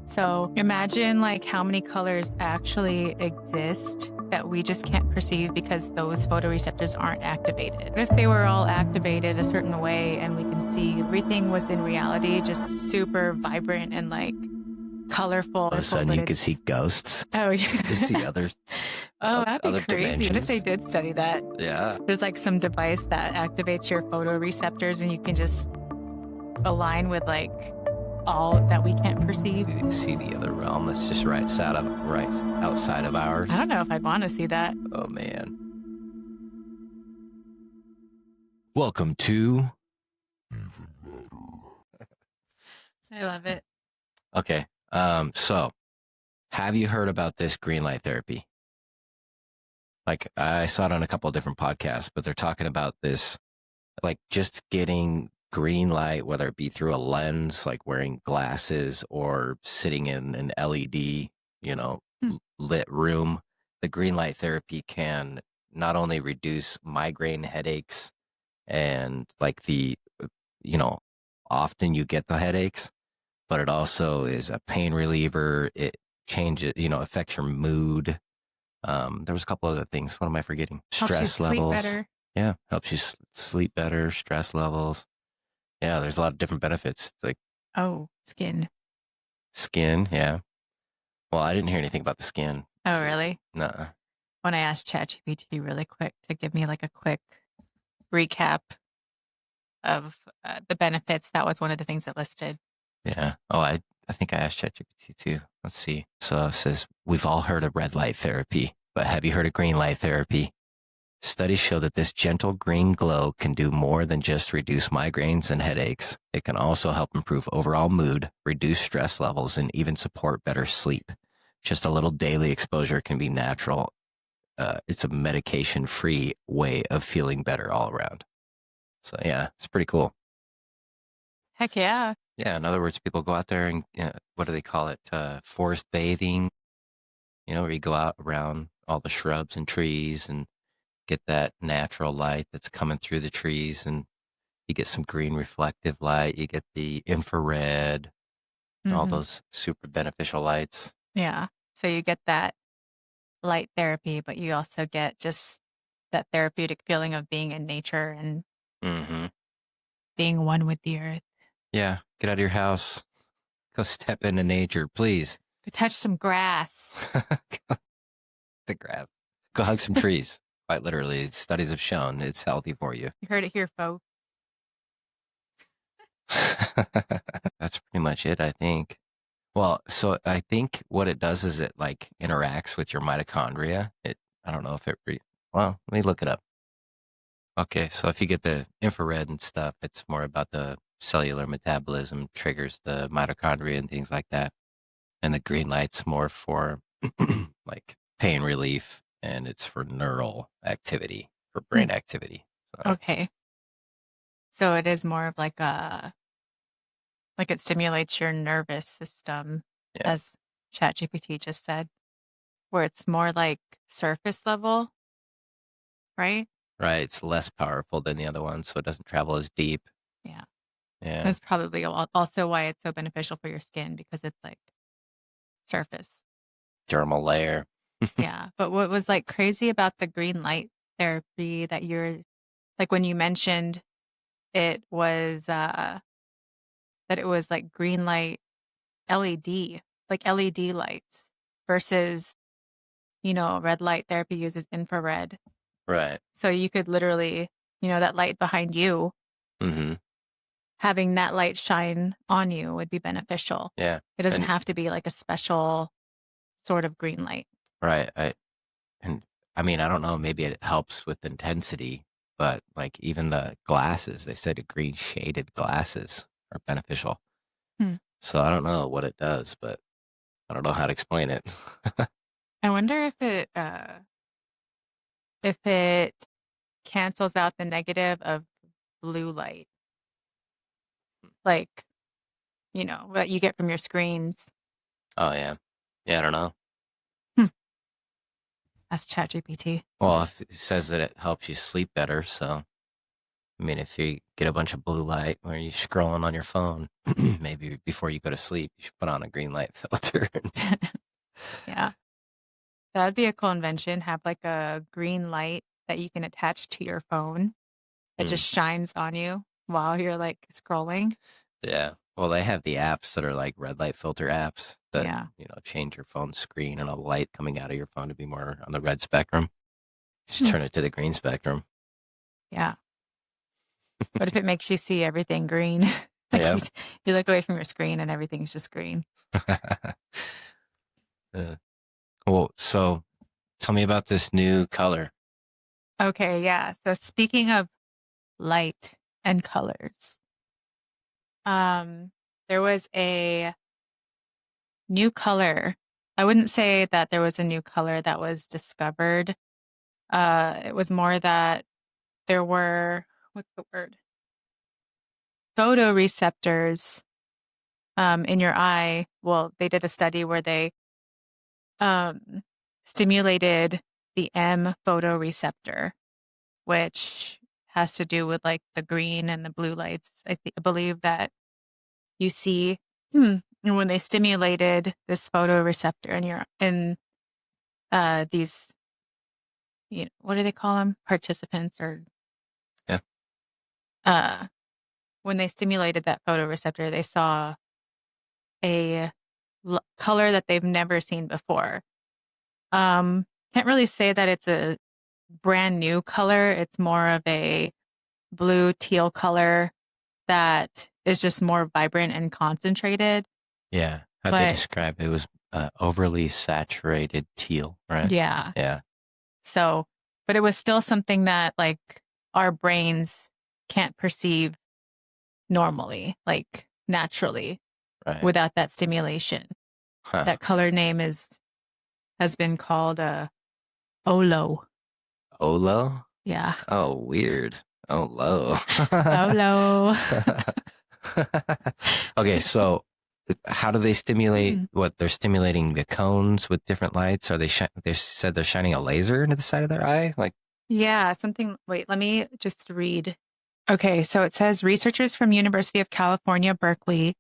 So imagine like how many colors actually exist that we just can't perceive because those photoreceptors aren't activated. What if they were all activated a certain way and we can see everything was in reality just super vibrant and like colorful, All of a sudden, but you could it's see ghosts. oh You see yeah. other Oh, that'd be other crazy. What if they dimensions. did study that? Yeah, There's like some device that activates your photoreceptors and you can just align with like all that we can't perceive. you see the other realm that's just right outside of ours. I don't know if I'd want to see that. Oh man! Welcome to. I love it. Okay. So have you heard about this green light therapy? Like I saw it on a couple of different podcasts, but they're talking about this, like just getting green light, whether it be through a lens, like wearing glasses or sitting in an LED, you know, Hmm. lit room. The green light therapy can not only reduce migraine headaches and like you know, often you get the headaches, but it also is a pain reliever. It changes, affects your mood. There was a couple other things. What am I forgetting? Helps you Stress sleep levels. better. Yeah, helps you sleep better. Stress levels. Yeah, there's a lot of different benefits, like Oh, skin. skin. Yeah. Well, I didn't hear anything about the skin. Oh, So, really? nah. When I asked ChatGPT really quick to give me like a quick recap of the benefits, that was one of the things it listed. Yeah. Oh, I think I asked ChatGPT too. Let's see. So it says we've all heard of red light therapy, but have you heard of green light therapy? Studies show that this gentle green glow can do more than just reduce migraines and headaches. It can also help improve overall mood, reduce stress levels, and even support better sleep. Just a little daily exposure can be natural. It's a medication free way of feeling better all around. So, yeah, it's pretty cool. Heck yeah. Yeah, in other words, people go out there and what do they call it? Forest bathing, where you go out around all the shrubs and trees and get that natural light that's coming through the trees, and you get some green reflective light, you get the infrared, all Hmm. those super beneficial lights. Yeah. So you get that light therapy, but you also get just that therapeutic feeling of being in nature and Hmm. being one with the earth. Yeah, get out of your house, go step into nature, please. Go touch some grass. The grass. Go hug some trees. Quite literally, studies have shown it's healthy for you. You heard it here, folks. That's pretty much it, I think. Well, so I think what it does is it like interacts with your mitochondria. I don't know if well, let me look it up. Okay, so if you get the infrared and stuff, it's more about the cellular metabolism, triggers the mitochondria and things like that. And the green light's more for like pain relief, and it's for neural activity, for Hmm. brain activity. So, Okay. So it is more of like it stimulates your nervous system, yeah, as ChatGPT just said, where it's more like surface level, right? right. It's less powerful than the other one, so it doesn't travel as deep. Yeah. Yeah, That's probably also why it's so beneficial for your skin because it's like surface. dermal layer. Yeah. But what was like crazy about the green light therapy that you're like when you mentioned it was that it was like green light LED, like LED lights versus, red light therapy uses infrared. Right. So you could literally, that light behind you, Hmm. having that light shine on you would be beneficial. Yeah. It doesn't And have to be like a special sort of green light. right. And I mean, I don't know, maybe it helps with intensity, but like even the glasses, they said green shaded glasses are beneficial. Hmm. So I don't know what it does, but I don't know how to explain it. I wonder if it cancels out the negative of blue light, like, what you get from your screens. Oh yeah. Yeah, I don't know. Hmm. That's ChatGPT. Well, if it says that it helps you sleep better, so I mean, if you get a bunch of blue light or you're scrolling on your phone, maybe before you go to sleep, you should put on a green light filter. Yeah. That'd be a cool invention. Have like a green light that you can attach to your phone that Mm, just shines on you while you're like scrolling. yeah. Well, they have the apps that are like red light filter apps that, Yeah. change your phone screen and all the light coming out of your phone to be more on the red spectrum. Just Hmm. turn it to the green spectrum. Yeah. What if it makes you see everything green? Like Yeah. you look away from your screen and everything's just green. Uh, cool. So tell me about this new color. Okay, yeah. So speaking of light and colors, um, there was a new color. I wouldn't say that there was a new color that was discovered. It was more that there were, what's the word? Photoreceptors in your eye. Well, they did a study where they um, stimulated the M photoreceptor, which has to do with like the green and the blue lights. I believe that you see, and when they stimulated this photoreceptor in these, what do they call them? Participants or Yeah. uh, when they stimulated that photoreceptor, they saw a color that they've never seen before. Can't really say that it's a brand new color. It's more of a blue teal color that is just more vibrant and concentrated. Yeah. How'd they But describe it? It was overly saturated teal, right? yeah, Yeah. so, but it was still something that like our brains can't perceive normally, like naturally Right. without that stimulation. Huh. That color name has been called Olo. Olo? Yeah. Oh, weird. Oh, low. Olo. Okay, so how do they stimulate what they're stimulating the cones with different lights? Are they said they're shining a laser into the side of their eye? Like, Yeah, something. Wait, let me just read. Okay, so it says researchers from University of California, Berkeley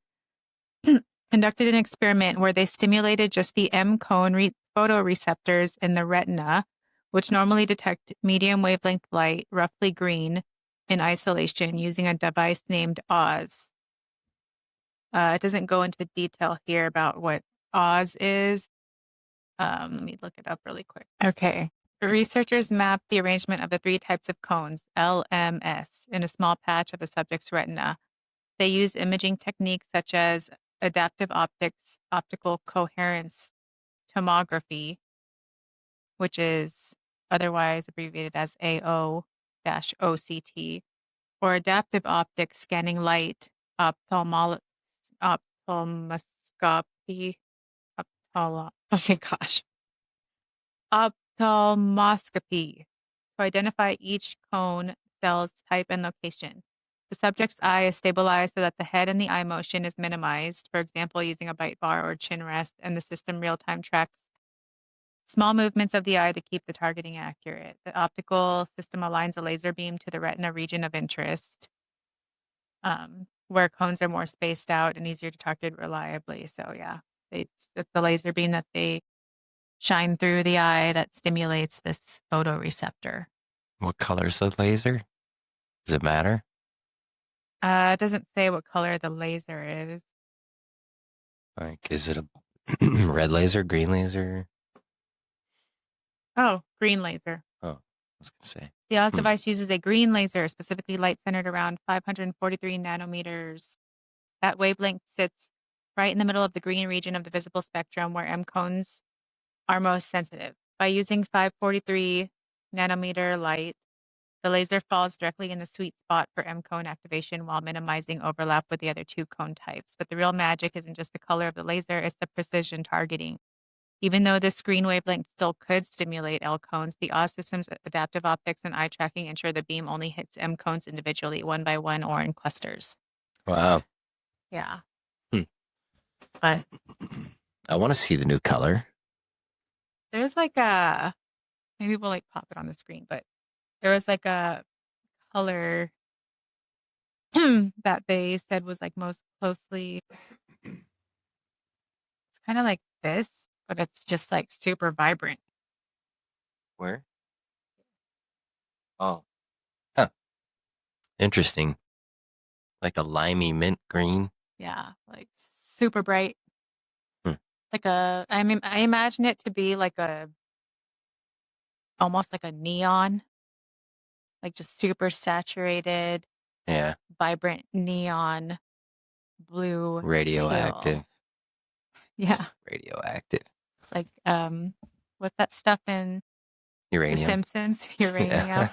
conducted an experiment where they stimulated just the M cone photoreceptors in the retina, which normally detect medium wavelength light, roughly green, in isolation using a device named Oz. It doesn't go into detail here about what Oz is. Let me look it up really quick. Okay. The researchers mapped the arrangement of the three types of cones, LMS, in a small patch of the subject's retina. They used imaging techniques such as adaptive optics, optical coherence tomography, which is otherwise abbreviated as AO-OCT, or adaptive optics scanning light ophthalmoscopy. Okay, gosh. Ophthalmoscopy to identify each cone cell's type and location. The subject's eye is stabilized so that the head and the eye motion is minimized, for example, using a bite bar or chin rest, and the system real time tracks small movements of the eye to keep the targeting accurate. The optical system aligns a laser beam to the retina region of interest, where cones are more spaced out and easier to target reliably. So, yeah, it's the laser beam that they shine through the eye that stimulates this photoreceptor. what color's the laser? Does it matter? It doesn't say what color the laser is. Like, is it a red laser, green laser? Oh, green laser. Oh, I was gonna say. The Oz Hmm. device uses a green laser, specifically light centered around 543 nanometers. That wavelength sits right in the middle of the green region of the visible spectrum where M cones are most sensitive. By using 543 nanometer light, the laser falls directly in the sweet spot for M cone activation while minimizing overlap with the other two cone types. But the real magic isn't just the color of the laser, it's the precision targeting. Even though this green wavelength still could stimulate L cones, the Oz system's adaptive optics and eye tracking ensure the beam only hits M cones individually, one by one or in clusters. Wow. Yeah. Hmm. But I want to see the new color. there's like maybe we'll like pop it on the screen, but there was like a color. that they said was like most closely, it's kind of like this, but it's just like super vibrant. Where? Oh, huh. Interesting. Like a limey mint green. Yeah, like super bright. Hmm. Like I mean, I imagine it to be like almost like a neon, like just super saturated, Yeah. vibrant neon blue teal. Radioactive. Yeah. Radioactive. It's like, what's that stuff in The Uranium. Simpsons? Yeah. Uranium.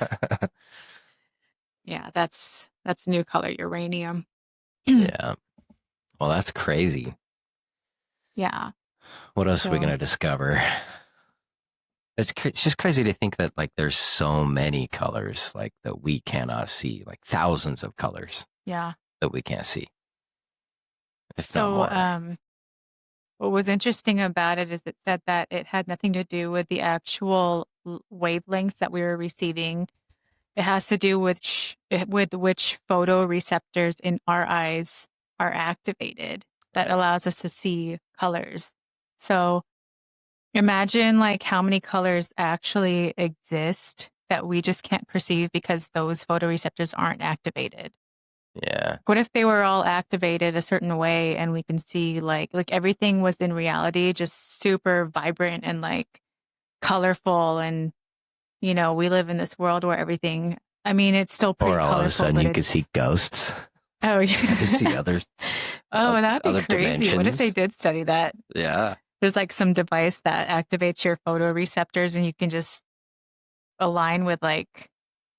Yeah, that's new color, uranium. Yeah. Well, that's crazy. Yeah. What else are we So, gonna discover? It's just crazy to think that like there's so many colors like that we cannot see, like thousands of colors yeah. that we can't see, if not So, more. what was interesting about it is it said that it had nothing to do with the actual wavelengths that we were receiving. It has to do with with which photoreceptors in our eyes are activated that Right. allows us to see colors. So imagine like how many colors actually exist that we just can't perceive because those photoreceptors aren't activated. Yeah. What if they were all activated a certain way and we can see like everything was in reality just super vibrant and like colorful, and we live in this world where everything, I mean, it's still pretty Or all of a colorful, sudden but you could it's, see ghosts. oh See yeah. Oh, that'd be other crazy. What if they dimensions. did study that? Yeah. There's like some device that activates your photoreceptors and you can just align with like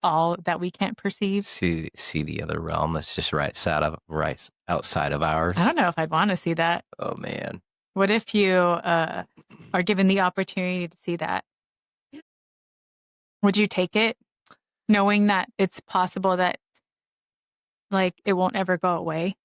all that we can't perceive. See the other realm that's just right outside of I don't ours. know if I'd want to see that. Oh man. What if you are given the opportunity to see that? Would you take it knowing that it's possible that like it won't ever go away?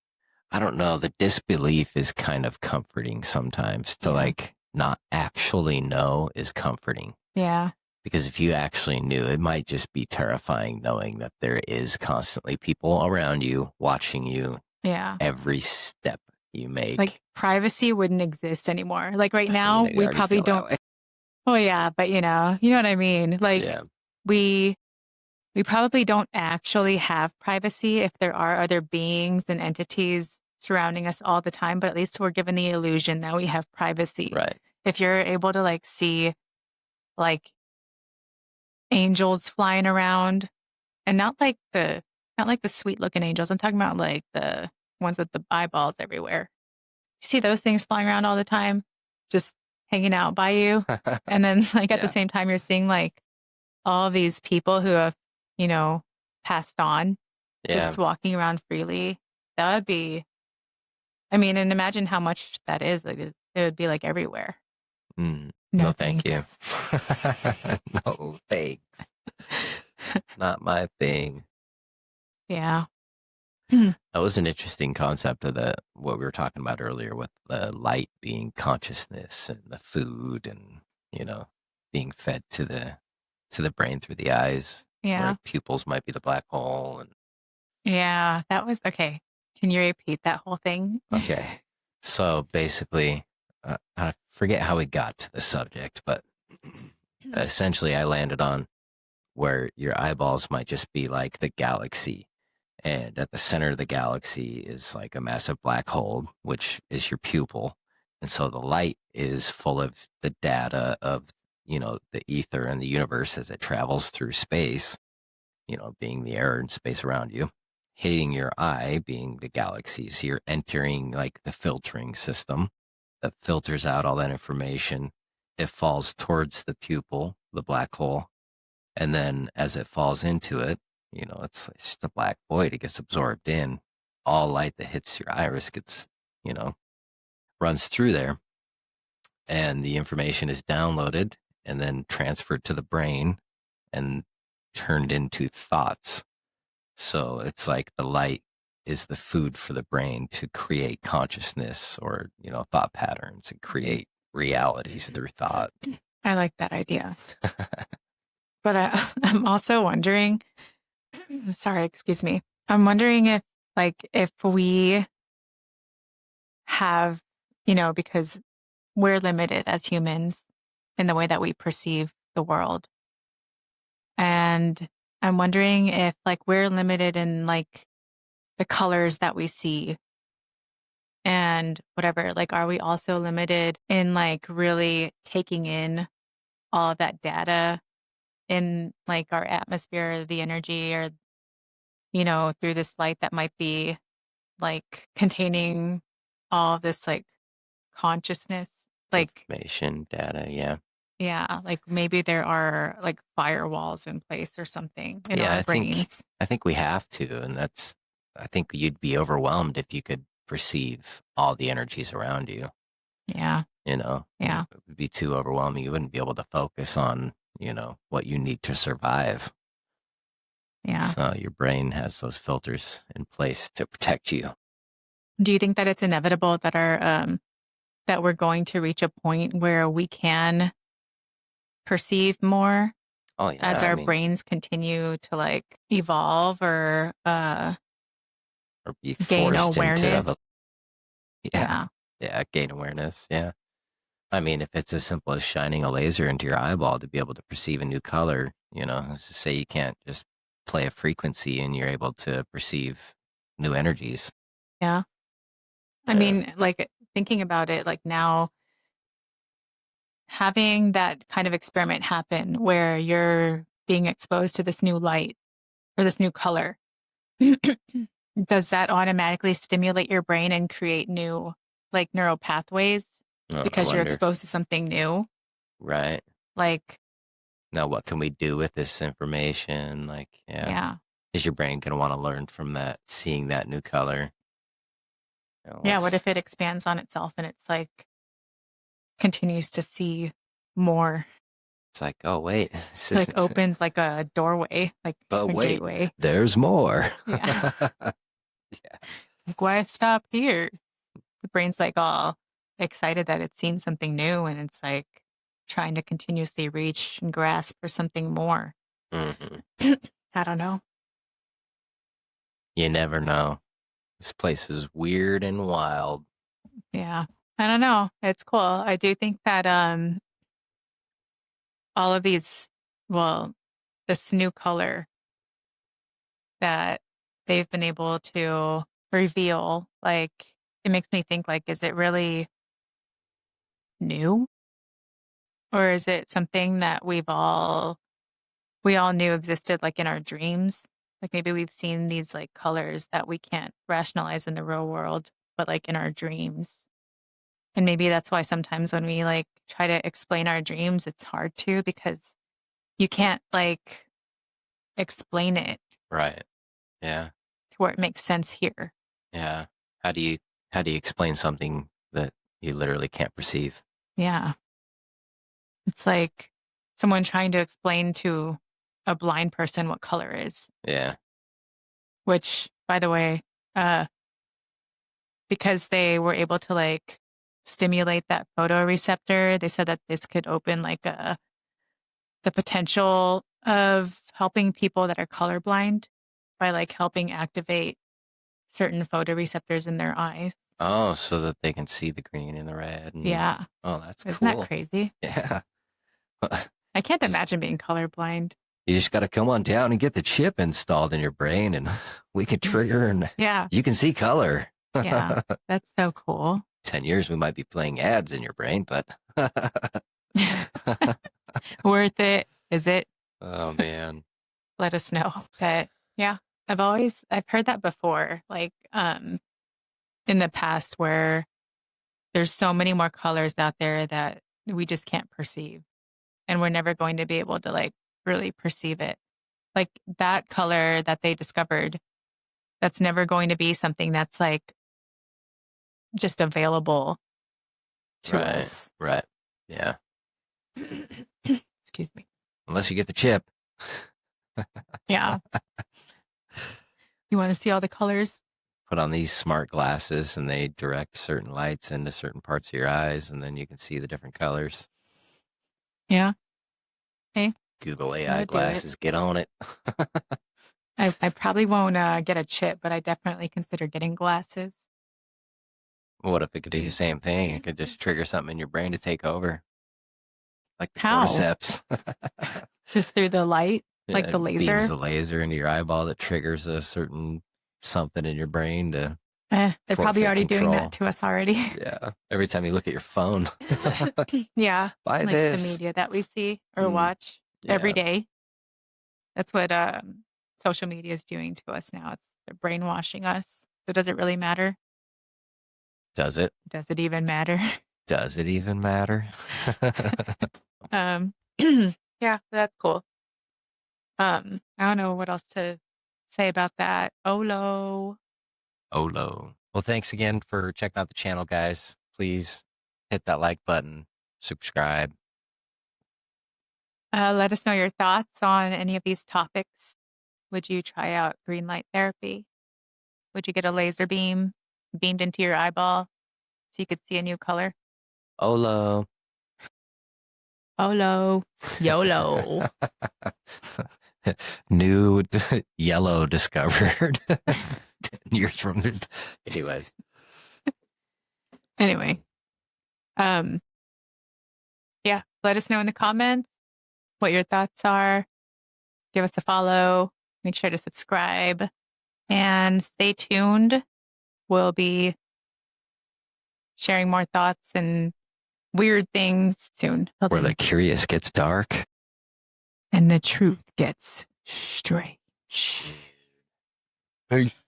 I don't know. The disbelief is kind of comforting sometimes. To Yeah. like not actually know is comforting. Yeah. Because if you actually knew, it might just be terrifying knowing that there is constantly people around you watching you Yeah. every step you Like make. privacy wouldn't exist anymore. Like right I mean, now, I we already probably feel that don't. way. Oh yeah, but you know what I mean? Like Yeah. we we probably don't actually have privacy if there are other beings and entities surrounding us all the time, but at least we're given the illusion that we have privacy. Right. If you're able to like see like angels flying around, and not like the sweet looking angels. I'm talking about like the ones with the eyeballs everywhere. You see those things flying around all the time, just hanging out by you. And then like at the Yeah. same time you're seeing like all of these people who have, you know, passed on, Yeah. just walking around freely. That would be, I mean, and imagine how much that is. Like it would be like everywhere. No, No thank you. thanks. No, thanks. Not my thing. Yeah. That was an interesting concept of the what we were talking about earlier with the light being consciousness and the food and being fed to the brain through the eyes, Yeah. where pupils might be the black hole. And Yeah. That was okay. Can you repeat that whole thing? okay, so basically, I forget how we got to the subject, but essentially, I landed on where your eyeballs might just be like the galaxy. And at the center of the galaxy is like a massive black hole, which is your pupil. And so the light is full of the data of, the ether and the universe as it travels through space, being the air and space around you, hitting your eye, being the galaxy. So you're entering like the filtering system that filters out all that information. It falls towards the pupil, the black hole, and then as it falls into it, it's just a black void. It gets absorbed in. All light that hits your iris gets, you know, runs through there. And the information is downloaded and then transferred to the brain and turned into thoughts. So it's like the light is the food for the brain to create consciousness or, thought patterns and create realities through thought. I like that idea. But I'm also wondering, sorry, excuse me. I'm wondering if Like if we have, because we're limited as humans in the way that we perceive the world. And I'm wondering if like we're limited in like the colors that we see and whatever, like are we also limited in like really taking in all of that data in like our atmosphere, the energy or through this light that might be like containing all of this like consciousness. Like, Information, data, yeah. yeah, like maybe there are like firewalls in place or something in Yeah, our I think brains. I think we have to, and I think you'd be overwhelmed if you could perceive all the energies around you, Yeah. you know? Yeah. It would be too overwhelming. You wouldn't be able to focus on, what you need to survive. Yeah. So your brain has those filters in place to protect you. Do you think that it's inevitable that that we're going to reach a point where we can perceive more Oh as yeah, I our mean, brains continue to like evolve or or be gain forced into awareness? yeah, Yeah. yeah, gain awareness, yeah. I mean, if it's as simple as shining a laser into your eyeball to be able to perceive a new color, let's just say you can't just play a frequency and you're able to perceive new energies. Yeah. I Yeah. mean, like thinking about it, like now having that kind of experiment happen where you're being exposed to this new light or this new color, does that automatically stimulate your brain and create new like neural pathways Oh, I because you're wonder. exposed to something new? Right. Like, Now, what can we do with this information? Like, yeah, yeah. is your brain going to want to learn from that, seeing that new color? Yeah, what What's if it expands on itself and it's like continues to see more, it's like, oh, wait, this like isn't, opened like a doorway, like but a wait, gateway? there's more. Yeah. Yeah. Like, why stop here? The brain's like all excited that it's seen something new and it's like trying to continuously reach and grasp for something more. Hmm. I don't know. You never know. This place is weird and wild. Yeah. I don't know. It's cool. I do think that all of these, well, this new color that they've been able to reveal, like it makes me think like, is it really new? Or is it something that we all knew existed like in our dreams? Like maybe we've seen these like colors that we can't rationalize in the real world, but like in our dreams. And maybe that's why sometimes when we like try to explain our dreams, it's hard to because you can't like explain it Right. Yeah. to where it makes sense here. Yeah. How do you how do you explain something that you literally can't perceive? Yeah. It's like someone trying to explain to a blind person what color is, Yeah. which by the way, uh, because they were able to like stimulate that photoreceptor, they said that this could open like the potential of helping people that are colorblind by like helping activate certain photoreceptors in their eyes. Oh, so that they can see the green and the red and Yeah. oh, that's Isn't that cool. crazy? Yeah. I can't imagine being colorblind. You just got to come on down and get the chip installed in your brain and we could trigger and Yeah. you can see color. Yeah. That's so cool. 10 years we might be playing ads in your brain, but Worth it? Is it? oh man. Let us know. But yeah, I've heard that before, like in the past where there's so many more colors out there that we just can't perceive. And we're never going to be able to like really perceive it. Like that color that they discovered, that's never going to be something that's like just available to Right. us. Right. Yeah. Excuse me. Unless you get the chip. Yeah. You want to see all the colors? Put on these smart glasses and they direct certain lights into certain parts of your eyes and then you can see the different colors. Yeah. Hey, Google I AI would do it. glasses, get on it. I probably won't get a chip, but I definitely consider getting glasses. What if it could do the same thing? It could just trigger something in your brain to take over, like the How? cordyceps. Just through the light, Yeah, like the it beams laser? a laser into your eyeball that triggers a certain something in your brain to They're probably forfeit already doing that control. to us already. Yeah. Every time you look at your phone, Yeah, buy like the this. media that we see or Mm, watch every yeah. day. That's what social media is doing to us now. It's they're brainwashing us. So does it really matter? Does it? Does it even matter? Does it even matter? um, yeah, that's cool. I don't know what else to say about that. Olo. Olo. Well, thanks again for checking out the channel, guys. Please hit that like button, subscribe. Let us know your thoughts on any of these topics. Would you try out green light therapy? Would you get a laser beam beamed into your eyeball so you could see a new color? Olo. Olo. YOLO. New yellow discovered 10 years from now. Anyways. Anyway, um, yeah, let us know in the comments what your thoughts are. Give us a follow. Make sure to subscribe and stay tuned. We'll be sharing more thoughts and weird things soon. Till Where then. the curious gets dark. And the truth gets strange. Peace.